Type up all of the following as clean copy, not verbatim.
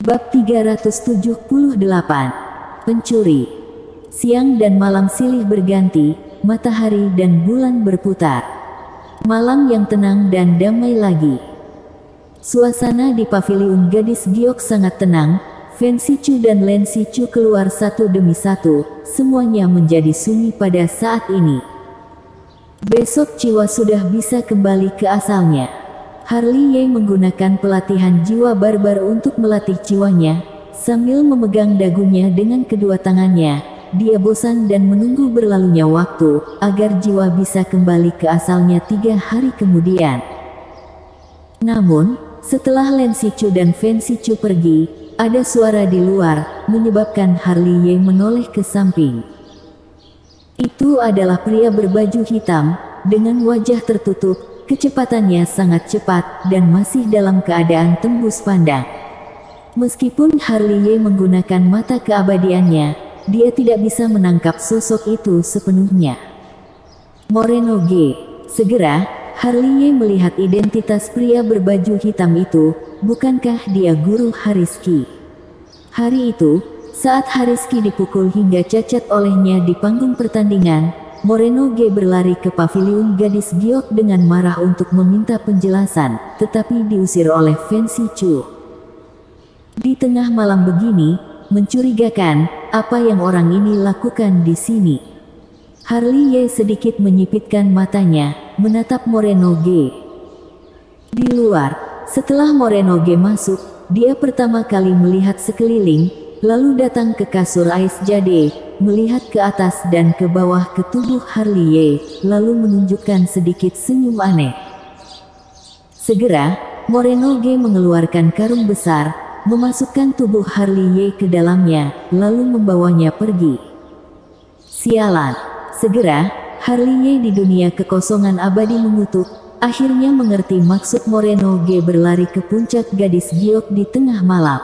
Bab 378. Pencuri. Siang dan malam silih berganti, matahari dan bulan berputar. Malam yang tenang dan damai lagi. Suasana di paviliun gadis giok sangat tenang. Fen Sichu dan Len Sichu keluar satu demi satu, semuanya menjadi sunyi pada saat ini. Besok jiwa sudah bisa kembali ke asalnya. Harley Ye menggunakan pelatihan jiwa barbar untuk melatih jiwanya. Sambil memegang dagunya dengan kedua tangannya, dia bosan dan menunggu berlalunya waktu, agar jiwa bisa kembali ke asalnya 3 hari kemudian. Namun, setelah Len Sichu dan Fen Sichu pergi, ada suara di luar, menyebabkan Harley Ye menoleh ke samping. Itu adalah pria berbaju hitam, dengan wajah tertutup. Kecepatannya sangat cepat, dan masih dalam keadaan tembus pandang. Meskipun Harley Ye menggunakan mata keabadiannya, dia tidak bisa menangkap sosok itu sepenuhnya. Moreno G. Segera, Harley Ye melihat identitas pria berbaju hitam itu. Bukankah dia guru Hariski? Hari itu, saat Hariski dipukul hingga cacat olehnya di panggung pertandingan, Moreno G berlari ke paviliun gadis giok dengan marah untuk meminta penjelasan, tetapi diusir oleh Fen Sichu. Di tengah malam begini, mencurigakan, apa yang orang ini lakukan di sini? Harley Ye sedikit menyipitkan matanya, menatap Moreno G. Di luar, setelah Moreno G masuk, dia pertama kali melihat sekeliling, lalu datang ke kasur Ais Jade, melihat ke atas dan ke bawah ke tubuh Harley Ye, lalu menunjukkan sedikit senyum aneh. Segera, Moreno G mengeluarkan karung besar, memasukkan tubuh Harley Ye ke dalamnya, lalu membawanya pergi. Sialan. Segera, Harley Ye di dunia kekosongan abadi mengutuk, akhirnya mengerti maksud Moreno G berlari ke puncak gadis giok di tengah malam.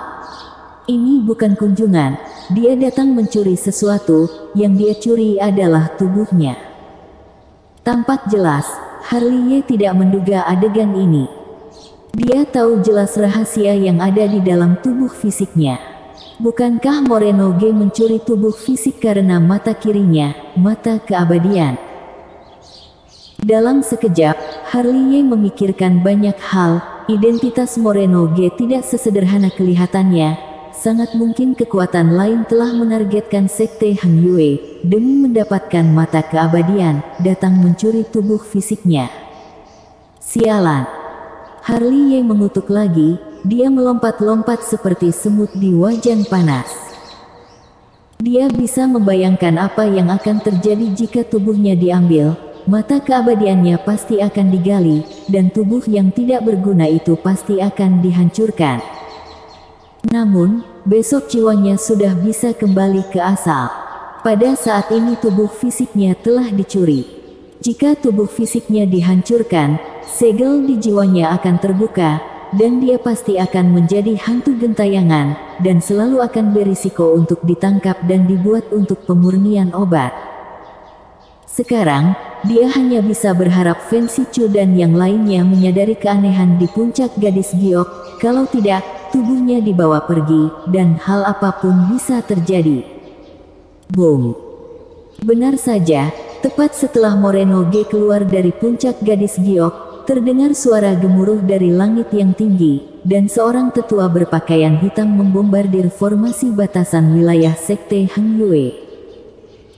Ini bukan kunjungan, dia datang mencuri sesuatu, yang dia curi adalah tubuhnya. Tampak jelas, Harley Ye tidak menduga adegan ini. Dia tahu jelas rahasia yang ada di dalam tubuh fisiknya. Bukankah Moreno G mencuri tubuh fisik karena mata kirinya, mata keabadian? Dalam sekejap, Harley Ye memikirkan banyak hal. Identitas Moreno G tidak sesederhana kelihatannya. Sangat mungkin kekuatan lain telah menargetkan Sekte Han Yue, demi mendapatkan mata keabadian, datang mencuri tubuh fisiknya. Sialan. Harley Ye mengutuk lagi, dia melompat-lompat seperti semut di wajan panas. Dia bisa membayangkan apa yang akan terjadi jika tubuhnya diambil, mata keabadiannya pasti akan digali, dan tubuh yang tidak berguna itu pasti akan dihancurkan. Namun, besok jiwanya sudah bisa kembali ke asal. Pada saat ini tubuh fisiknya telah dicuri. Jika tubuh fisiknya dihancurkan, segel di jiwanya akan terbuka, dan dia pasti akan menjadi hantu gentayangan, dan selalu akan berisiko untuk ditangkap dan dibuat untuk pemurnian obat. Sekarang, dia hanya bisa berharap Fen Sichu dan yang lainnya menyadari keanehan di puncak gadis giok, kalau tidak, tubuhnya dibawa pergi, dan hal apapun bisa terjadi. Boom! Benar saja, tepat setelah Moreno G keluar dari puncak gadis giok, terdengar suara gemuruh dari langit yang tinggi, dan seorang tetua berpakaian hitam membombardir formasi batasan wilayah Sekte Han Yue.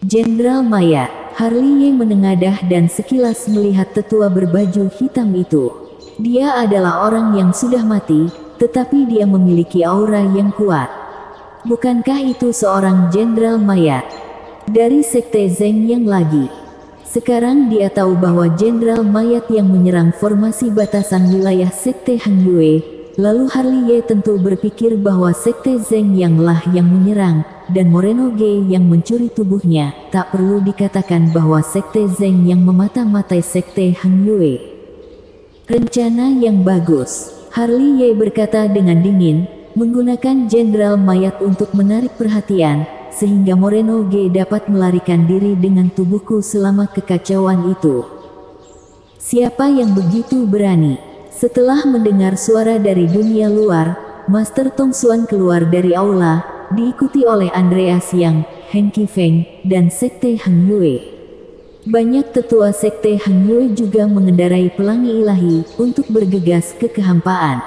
Jenderal Maya. Harley Ye menengadah dan sekilas melihat tetua berbaju hitam itu. Dia adalah orang yang sudah mati, tetapi dia memiliki aura yang kuat. Bukankah itu seorang jenderal mayat dari Sekte Zeng yang lagi? Sekarang dia tahu bahwa jenderal mayat yang menyerang formasi batasan wilayah Sekte Han Yue. Lalu Harley Ye tentu berpikir bahwa Sekte Zeng yang menyerang, dan Moreno G yang mencuri tubuhnya. Tak perlu dikatakan bahwa Sekte Zeng yang memata-matai Sekte Han Yue. Rencana yang bagus. Harley Ye berkata dengan dingin, menggunakan jenderal mayat untuk menarik perhatian, sehingga Moreno G dapat melarikan diri dengan tubuhku selama kekacauan itu. Siapa yang begitu berani? Setelah mendengar suara dari dunia luar, Master Tong Xuan keluar dari aula, diikuti oleh Andreas Yang, Heng Qifeng, dan Sekte Heng Yue. Banyak tetua Sekte Heng Yue juga mengendarai pelangi ilahi untuk bergegas ke kehampaan.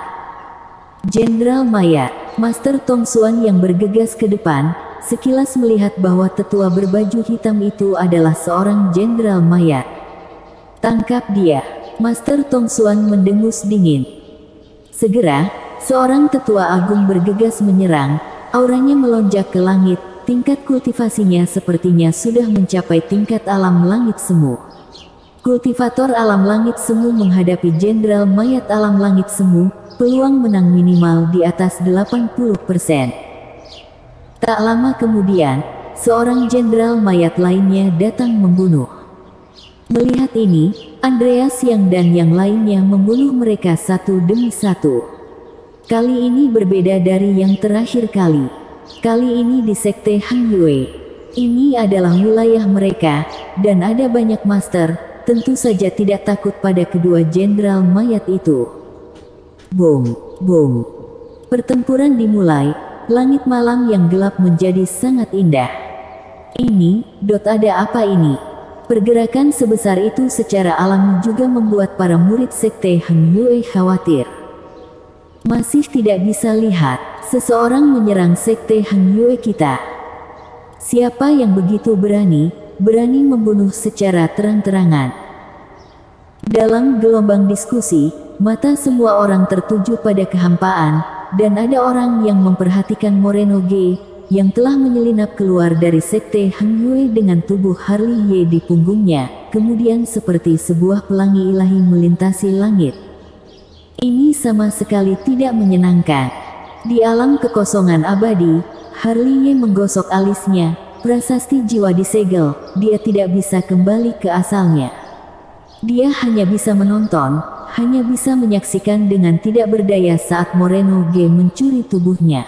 Jenderal Mayat, Master Tong Xuan yang bergegas ke depan, sekilas melihat bahwa tetua berbaju hitam itu adalah seorang jenderal mayat. Tangkap dia, Master Tong Xuan mendengus dingin. Segera, seorang tetua agung bergegas menyerang, auranya melonjak ke langit, tingkat kultivasinya sepertinya sudah mencapai tingkat alam langit semu. Kultivator alam langit semu menghadapi jenderal mayat alam langit semu, peluang menang minimal di atas 80%. Tak lama kemudian, seorang jenderal mayat lainnya datang membunuh. Melihat ini, Andreas Yang dan yang lainnya membunuh mereka satu demi satu. Kali ini berbeda dari yang terakhir kali. Kali ini di Sekte Heng Yue. Ini adalah wilayah mereka, dan ada banyak master, tentu saja tidak takut pada kedua jenderal mayat itu. Boom, boom. Pertempuran dimulai, langit malam yang gelap menjadi sangat indah. Ada apa ini? Pergerakan sebesar itu secara alami juga membuat para murid Sekte Heng Yue khawatir. Masih tidak bisa lihat, seseorang menyerang Sekte Heng Yue kita. Siapa yang begitu berani membunuh secara terang-terangan? Dalam gelombang diskusi, mata semua orang tertuju pada kehampaan, dan ada orang yang memperhatikan Moreno Ge, yang telah menyelinap keluar dari Sekte Heng Yue dengan tubuh Harley Ye di punggungnya, kemudian seperti sebuah pelangi ilahi melintasi langit. Ini sama sekali tidak menyenangkan. Di alam kekosongan abadi, Harley Ye menggosok alisnya, prasasti jiwa disegel, dia tidak bisa kembali ke asalnya. Dia hanya bisa menonton, hanya bisa menyaksikan dengan tidak berdaya saat Moreno Ge mencuri tubuhnya.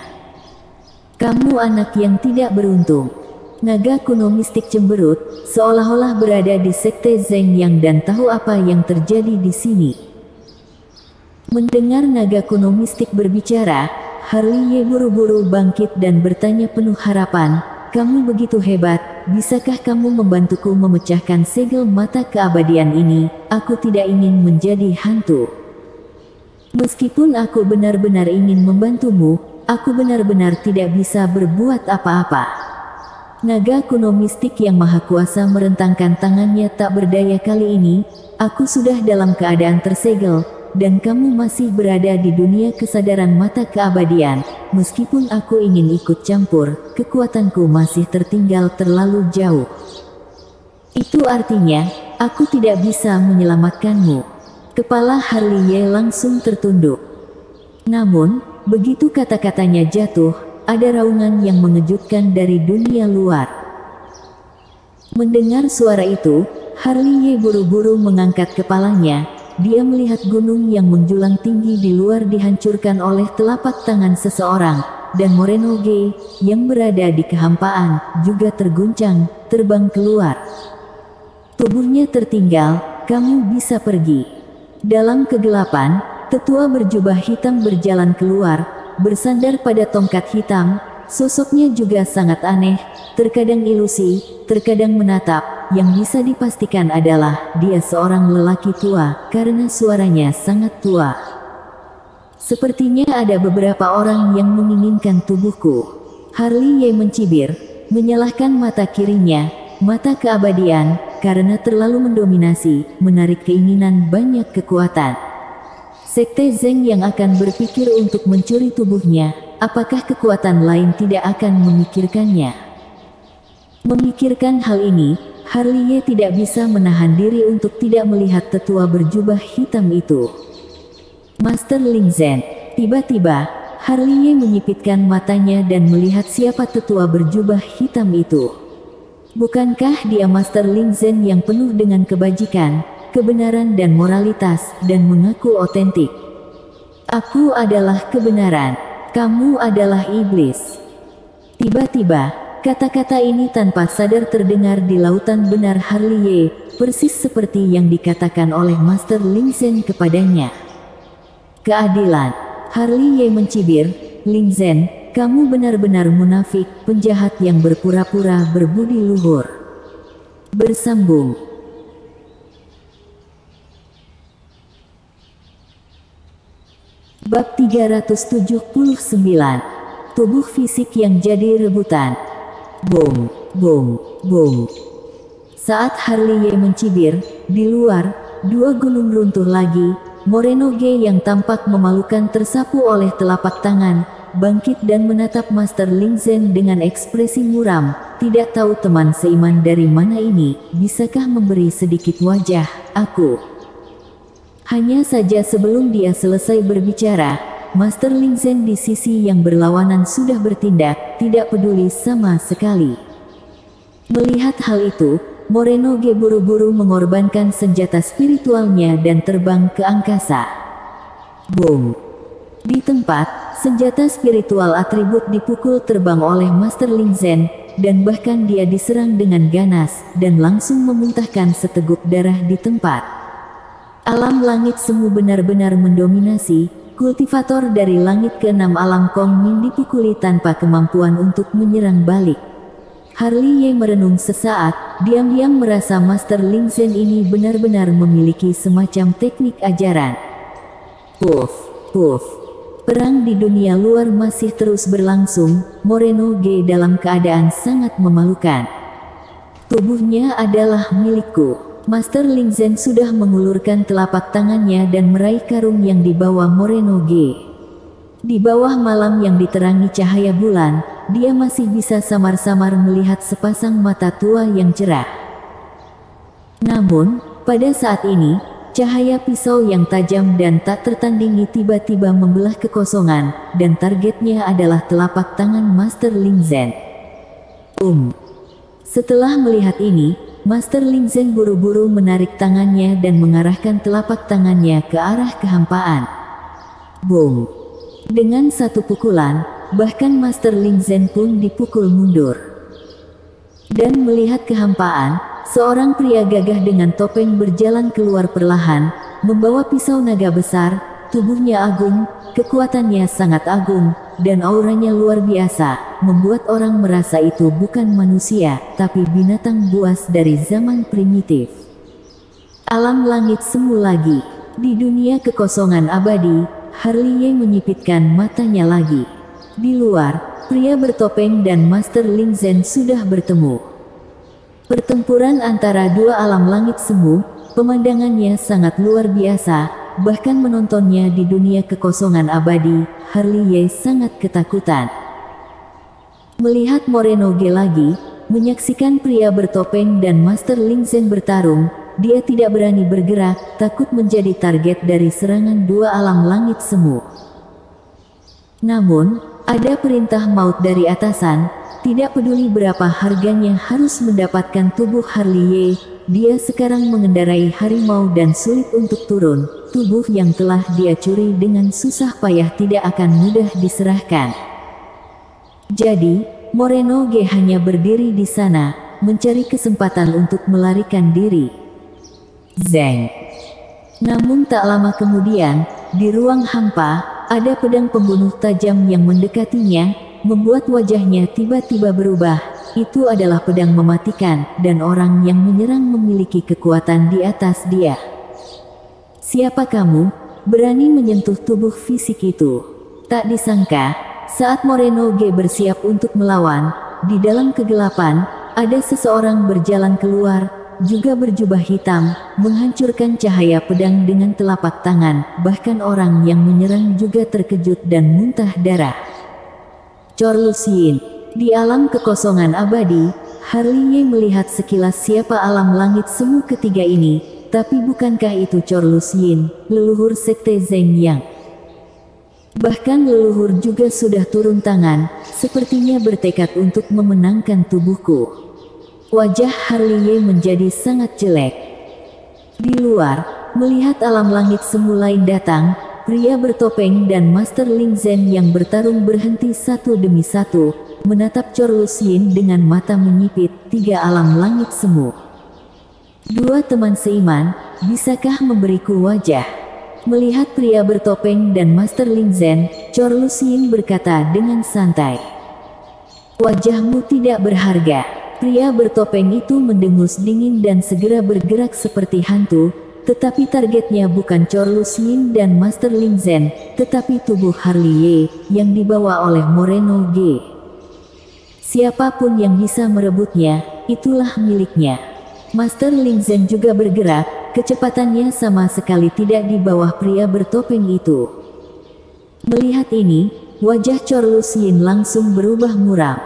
Kamu anak yang tidak beruntung. Naga kuno mistik cemberut, seolah-olah berada di Sekte Zeng Yang dan tahu apa yang terjadi di sini. Mendengar naga kuno mistik berbicara, Harley Ye buru-buru bangkit dan bertanya penuh harapan, "Kamu begitu hebat, bisakah kamu membantuku memecahkan segel mata keabadian ini? Aku tidak ingin menjadi hantu. Meskipun aku benar-benar ingin membantumu, aku benar-benar tidak bisa berbuat apa-apa." Naga kuno mistik yang maha kuasa merentangkan tangannya tak berdaya kali ini, "Aku sudah dalam keadaan tersegel, dan kamu masih berada di dunia kesadaran mata keabadian. Meskipun aku ingin ikut campur, kekuatanku masih tertinggal terlalu jauh. Itu artinya, aku tidak bisa menyelamatkanmu." Kepala Harley Ye langsung tertunduk. Namun, begitu kata-katanya jatuh, ada raungan yang mengejutkan dari dunia luar. Mendengar suara itu, Harley Ye buru-buru mengangkat kepalanya. Dia melihat gunung yang menjulang tinggi di luar dihancurkan oleh telapak tangan seseorang, dan Moreno Ge, yang berada di kehampaan, juga terguncang, terbang keluar. Tubuhnya tertinggal, "Kamu bisa pergi." Dalam kegelapan, tetua berjubah hitam berjalan keluar, bersandar pada tongkat hitam. Sosoknya juga sangat aneh, terkadang ilusi, terkadang menatap. Yang bisa dipastikan adalah dia seorang lelaki tua, karena suaranya sangat tua. Sepertinya ada beberapa orang yang menginginkan tubuhku. Harley Ye mencibir, menyalahkan mata kirinya, mata keabadian, karena terlalu mendominasi, menarik keinginan banyak kekuatan. Sekte Zeng yang akan berpikir untuk mencuri tubuhnya, apakah kekuatan lain tidak akan memikirkannya? Memikirkan hal ini, Harley Ye tidak bisa menahan diri untuk tidak melihat tetua berjubah hitam itu. Master Ling Zhen. Tiba-tiba, Harley Ye menyipitkan matanya dan melihat siapa tetua berjubah hitam itu. Bukankah dia Master Ling Zhen yang penuh dengan kebajikan, kebenaran dan moralitas, dan mengaku otentik? "Aku adalah kebenaran. Kamu adalah iblis." Tiba-tiba, kata-kata ini tanpa sadar terdengar di lautan benar Harley Ye, persis seperti yang dikatakan oleh Master Ling Zhen kepadanya. Keadilan. Harley Ye mencibir, Ling Zhen, kamu benar-benar munafik, penjahat yang berpura-pura berbudi luhur. Bersambung. Bab 379. Tubuh fisik yang jadi rebutan. Bom, bom, bom. Saat Harley Ye mencibir, di luar, dua gunung runtuh lagi. Moreno Ge yang tampak memalukan tersapu oleh telapak tangan, bangkit dan menatap Master Ling Zhen dengan ekspresi muram. Tidak tahu teman seiman dari mana ini, bisakah memberi sedikit wajah, aku? Hanya saja sebelum dia selesai berbicara, Master Ling Zhen di sisi yang berlawanan sudah bertindak, tidak peduli sama sekali. Melihat hal itu, Moreno Ge buru-buru mengorbankan senjata spiritualnya dan terbang ke angkasa. Boom! Di tempat, senjata spiritual atribut dipukul terbang oleh Master Ling Zhen, dan bahkan dia diserang dengan ganas, dan langsung memuntahkan seteguk darah di tempat. Alam langit semu benar-benar mendominasi, kultivator dari langit ke-6 alam Kong Min dipukuli tanpa kemampuan untuk menyerang balik. Harley Ye merenung sesaat, diam-diam merasa Master Ling Zhen ini benar-benar memiliki semacam teknik ajaran. Puff, puff. Perang di dunia luar masih terus berlangsung, Moreno Ge dalam keadaan sangat memalukan. Tubuhnya adalah milikku. Master Ling Zhen sudah mengulurkan telapak tangannya dan meraih karung yang dibawa Moreno Ge. Di bawah malam yang diterangi cahaya bulan, dia masih bisa samar-samar melihat sepasang mata tua yang cerah. Namun, pada saat ini, cahaya pisau yang tajam dan tak tertandingi tiba-tiba membelah kekosongan, dan targetnya adalah telapak tangan Master Ling Zhen. Setelah melihat ini, Master Ling Zhen buru-buru menarik tangannya dan mengarahkan telapak tangannya ke arah kehampaan. Boom! Dengan satu pukulan, bahkan Master Ling Zhen pun dipukul mundur. Dan melihat kehampaan, seorang pria gagah dengan topeng berjalan keluar perlahan, membawa pisau naga besar. Tubuhnya agung, kekuatannya sangat agung, dan auranya luar biasa, membuat orang merasa itu bukan manusia, tapi binatang buas dari zaman primitif. Alam langit semu lagi. Di dunia kekosongan abadi, Harley Ye menyipitkan matanya lagi. Di luar, pria bertopeng dan Master Ling Zhen sudah bertemu. Pertempuran antara dua alam langit semu, pemandangannya sangat luar biasa. Bahkan menontonnya di dunia kekosongan abadi, Harley Ye sangat ketakutan. Melihat Moreno Ge lagi, menyaksikan pria bertopeng dan Master Ling Zhen bertarung, dia tidak berani bergerak, takut menjadi target dari serangan dua alam langit semu. Namun, ada perintah maut dari atasan, tidak peduli berapa harganya harus mendapatkan tubuh Harley Ye. Dia sekarang mengendarai harimau dan sulit untuk turun. Tubuh yang telah dia curi dengan susah payah tidak akan mudah diserahkan. Jadi, Moreno Ge hanya berdiri di sana, mencari kesempatan untuk melarikan diri. Zeng. Namun tak lama kemudian, di ruang hampa, ada pedang pembunuh tajam yang mendekatinya, membuat wajahnya tiba-tiba berubah. Itu adalah pedang mematikan, dan orang yang menyerang memiliki kekuatan di atas dia. Siapa kamu? Berani menyentuh tubuh fisik itu? Tak disangka, saat Moreno Ge bersiap untuk melawan, di dalam kegelapan, ada seseorang berjalan keluar, juga berjubah hitam, menghancurkan cahaya pedang dengan telapak tangan, bahkan orang yang menyerang juga terkejut dan muntah darah. Chorlus Yin. Di alam kekosongan abadi, Harley Ye melihat sekilas siapa alam langit semu ketiga ini, tapi bukankah itu Chorlus Yin, leluhur sekte Zeng Yang? Bahkan leluhur juga sudah turun tangan, sepertinya bertekad untuk memenangkan tubuhku. Wajah Harley Ye menjadi sangat jelek. Di luar, melihat alam langit semu lain datang, pria bertopeng dan Master Ling Zhen yang bertarung berhenti satu demi satu, menatap Chorlus Yin dengan mata menyipit. Tiga alam langit semu. Dua teman seiman, bisakah memberiku wajah? Melihat pria bertopeng dan Master Ling Zhen, Chor Luxin berkata dengan santai. Wajahmu tidak berharga. Pria bertopeng itu mendengus dingin dan segera bergerak seperti hantu, tetapi targetnya bukan Chor Luxin dan Master Ling Zhen, tetapi tubuh Harley Ye, yang dibawa oleh Moreno Ge. Siapapun yang bisa merebutnya, itulah miliknya. Master Ling Zhen juga bergerak, kecepatannya sama sekali tidak di bawah pria bertopeng itu. Melihat ini, wajah Chor Luxin langsung berubah muram.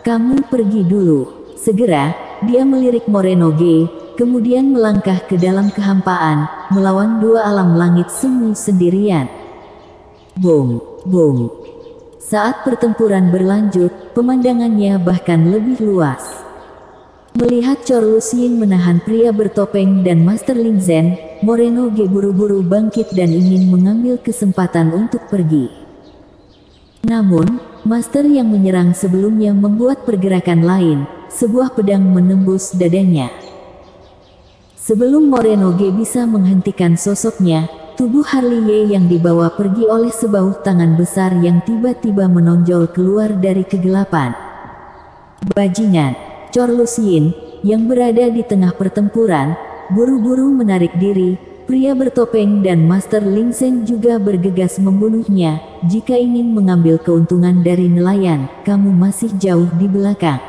Kamu pergi dulu. Segera, dia melirik Moreno Ge, kemudian melangkah ke dalam kehampaan, melawan dua alam langit semu sendirian. Boom, boom. Saat pertempuran berlanjut, pemandangannya bahkan lebih luas. Melihat Chor Luxin menahan pria bertopeng dan Master Ling Zhen, Moreno Ge buru-buru bangkit dan ingin mengambil kesempatan untuk pergi. Namun, Master yang menyerang sebelumnya membuat pergerakan lain, sebuah pedang menembus dadanya. Sebelum Moreno Ge bisa menghentikan sosoknya, tubuh Harley Ye yang dibawa pergi oleh sebahu tangan besar yang tiba-tiba menonjol keluar dari kegelapan. Bajingan! Chor Luxin, yang berada di tengah pertempuran, buru-buru menarik diri. Pria bertopeng dan Master Ling Zhen juga bergegas membunuhnya. Jika ingin mengambil keuntungan dari nelayan, kamu masih jauh di belakang.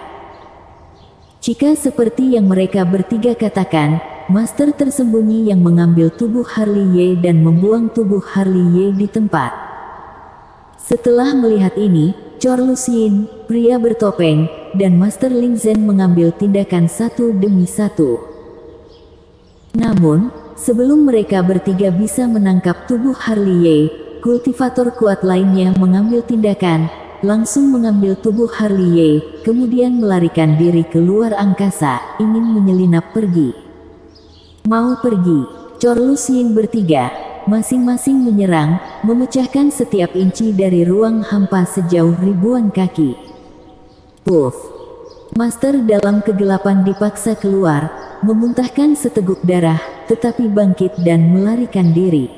Jika seperti yang mereka bertiga katakan, Master tersembunyi yang mengambil tubuh Harley Ye dan membuang tubuh Harley Ye di tempat. Setelah melihat ini, Chor Luxin, pria bertopeng, dan Master Ling Zhen mengambil tindakan satu demi satu. Namun, sebelum mereka bertiga bisa menangkap tubuh Harley Ye, kultivator kuat lainnya mengambil tindakan, langsung mengambil tubuh Harley Ye, kemudian melarikan diri keluar angkasa, ingin menyelinap pergi. Mau pergi, Chor Luxin bertiga, masing-masing menyerang, memecahkan setiap inci dari ruang hampa sejauh ribuan kaki. Puff! Master dalam kegelapan dipaksa keluar, memuntahkan seteguk darah, tetapi bangkit dan melarikan diri.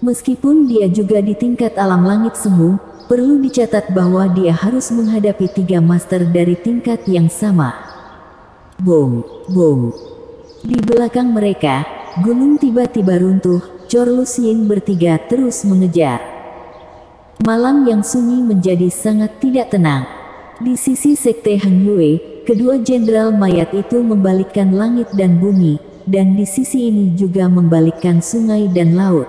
Meskipun dia juga di tingkat alam langit semu, perlu dicatat bahwa dia harus menghadapi tiga master dari tingkat yang sama. Boom, boom. Di belakang mereka, gunung tiba-tiba runtuh. Chor Luxin bertiga terus mengejar. Malam yang sunyi menjadi sangat tidak tenang. Di sisi sekte Heng Yue, kedua jenderal mayat itu membalikkan langit dan bumi, dan di sisi ini juga membalikkan sungai dan laut.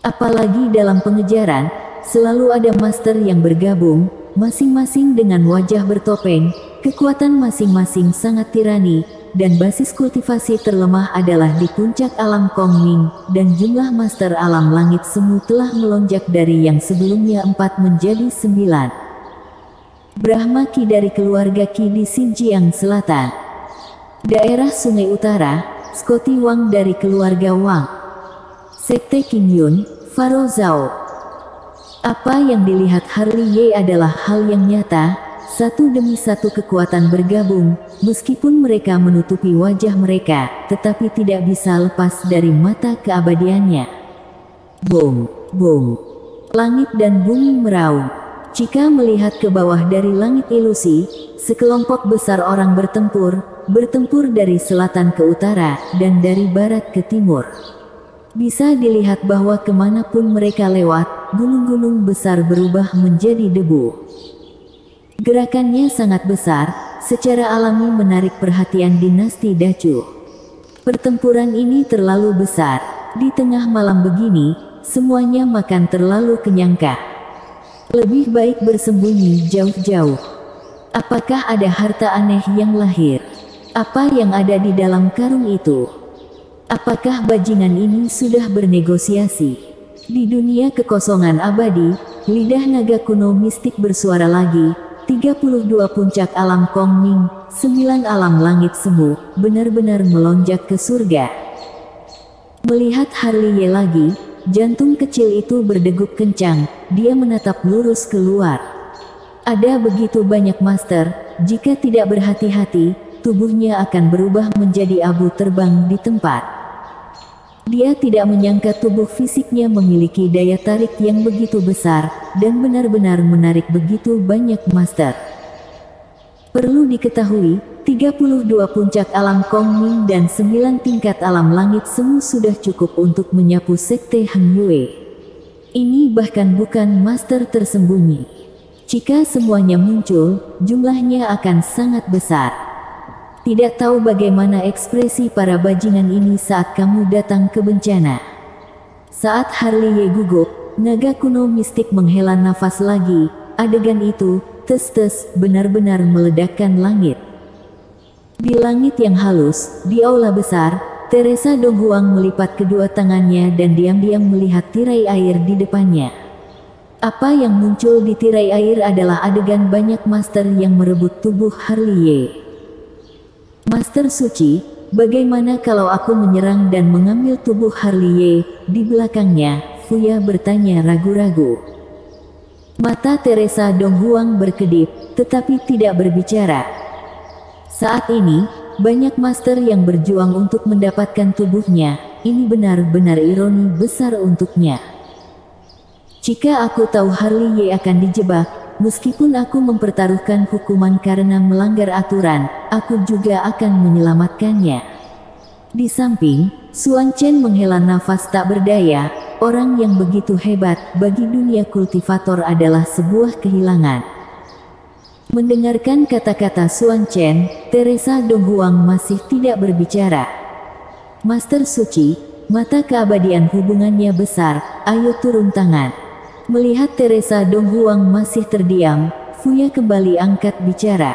Apalagi dalam pengejaran, selalu ada master yang bergabung, masing-masing dengan wajah bertopeng, kekuatan masing-masing sangat tirani, dan basis kultivasi terlemah adalah di puncak alam Kongming, dan jumlah master alam langit semu telah melonjak dari yang sebelumnya 4 menjadi 9. Brahma Qi dari keluarga Qi di Xinjiang Selatan. Daerah Sungai Utara, Scotty Wang dari keluarga Wang. Sekte Qin Yun, Faro Zhao. Apa yang dilihat Harley Ye adalah hal yang nyata, satu demi satu kekuatan bergabung, meskipun mereka menutupi wajah mereka, tetapi tidak bisa lepas dari mata keabadiannya. Boom, boom. Langit dan bumi meraung. Jika melihat ke bawah dari langit ilusi, sekelompok besar orang bertempur dari selatan ke utara, dan dari barat ke timur. Bisa dilihat bahwa kemanapun mereka lewat, gunung-gunung besar berubah menjadi debu. Gerakannya sangat besar, secara alami menarik perhatian dinasti Dacu. Pertempuran ini terlalu besar, di tengah malam begini, semuanya makan terlalu kenyangkah. Lebih baik bersembunyi jauh-jauh. Apakah ada harta aneh yang lahir? Apa yang ada di dalam karung itu? Apakah bajingan ini sudah bernegosiasi? Di dunia kekosongan abadi, lidah naga kuno mistik bersuara lagi. 32 puncak alam Kongming, 9 alam langit semu, benar-benar melonjak ke surga. Melihat Harley Ye lagi, jantung kecil itu berdegup kencang, dia menatap lurus keluar. Ada begitu banyak master, jika tidak berhati-hati, tubuhnya akan berubah menjadi abu terbang di tempat. Dia tidak menyangka tubuh fisiknya memiliki daya tarik yang begitu besar, dan benar-benar menarik begitu banyak master. Perlu diketahui, 32 puncak alam Kong Ming dan 9 tingkat alam langit semu sudah cukup untuk menyapu sekte Hang Yue. Ini bahkan bukan master tersembunyi. Jika semuanya muncul, jumlahnya akan sangat besar. Tidak tahu bagaimana ekspresi para bajingan ini saat kamu datang ke bencana. Saat Harley Ye gugup, naga kuno mistik menghela nafas lagi. Adegan itu, tes-tes, benar-benar meledakkan langit. Di langit yang halus, di aula besar, Teresa Donghuang melipat kedua tangannya dan diam-diam melihat tirai air di depannya. Apa yang muncul di tirai air adalah adegan banyak master yang merebut tubuh Harley Ye. Master Suci, bagaimana kalau aku menyerang dan mengambil tubuh Harley Ye? Di belakangnya, Fuya bertanya ragu-ragu. Mata Teresa Donghuang berkedip, tetapi tidak berbicara. Saat ini, banyak master yang berjuang untuk mendapatkan tubuhnya. Ini benar-benar ironi besar untuknya. Jika aku tahu Harley Ye akan dijebak, meskipun aku mempertaruhkan hukuman karena melanggar aturan, aku juga akan menyelamatkannya. Di samping, Xuan Chen menghela nafas tak berdaya. Orang yang begitu hebat bagi dunia kultivator adalah sebuah kehilangan. Mendengarkan kata-kata Xuan Chen, Teresa Donghuang masih tidak berbicara. Master Suci, mata keabadian hubungannya besar, ayo turun tangan. Melihat Teresa Donghuang masih terdiam, Fuya kembali angkat bicara.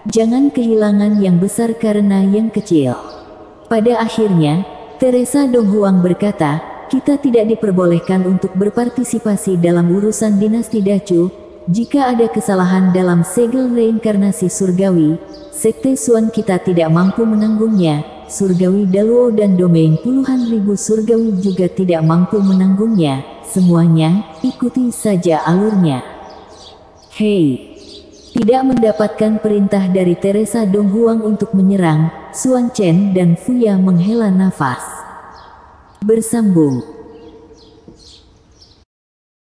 Jangan kehilangan yang besar karena yang kecil. Pada akhirnya, Teresa Donghuang berkata, kita tidak diperbolehkan untuk berpartisipasi dalam urusan dinasti Dacu. Jika ada kesalahan dalam segel reinkarnasi surgawi, sekte Xuan kita tidak mampu menanggungnya. Surgawi Daluo dan domain puluhan ribu surgawi juga tidak mampu menanggungnya. Semuanya, ikuti saja alurnya. Hei! Tidak mendapatkan perintah dari Teresa Donghuang untuk menyerang, Xuan Chen dan Fuya menghela nafas. Bersambung.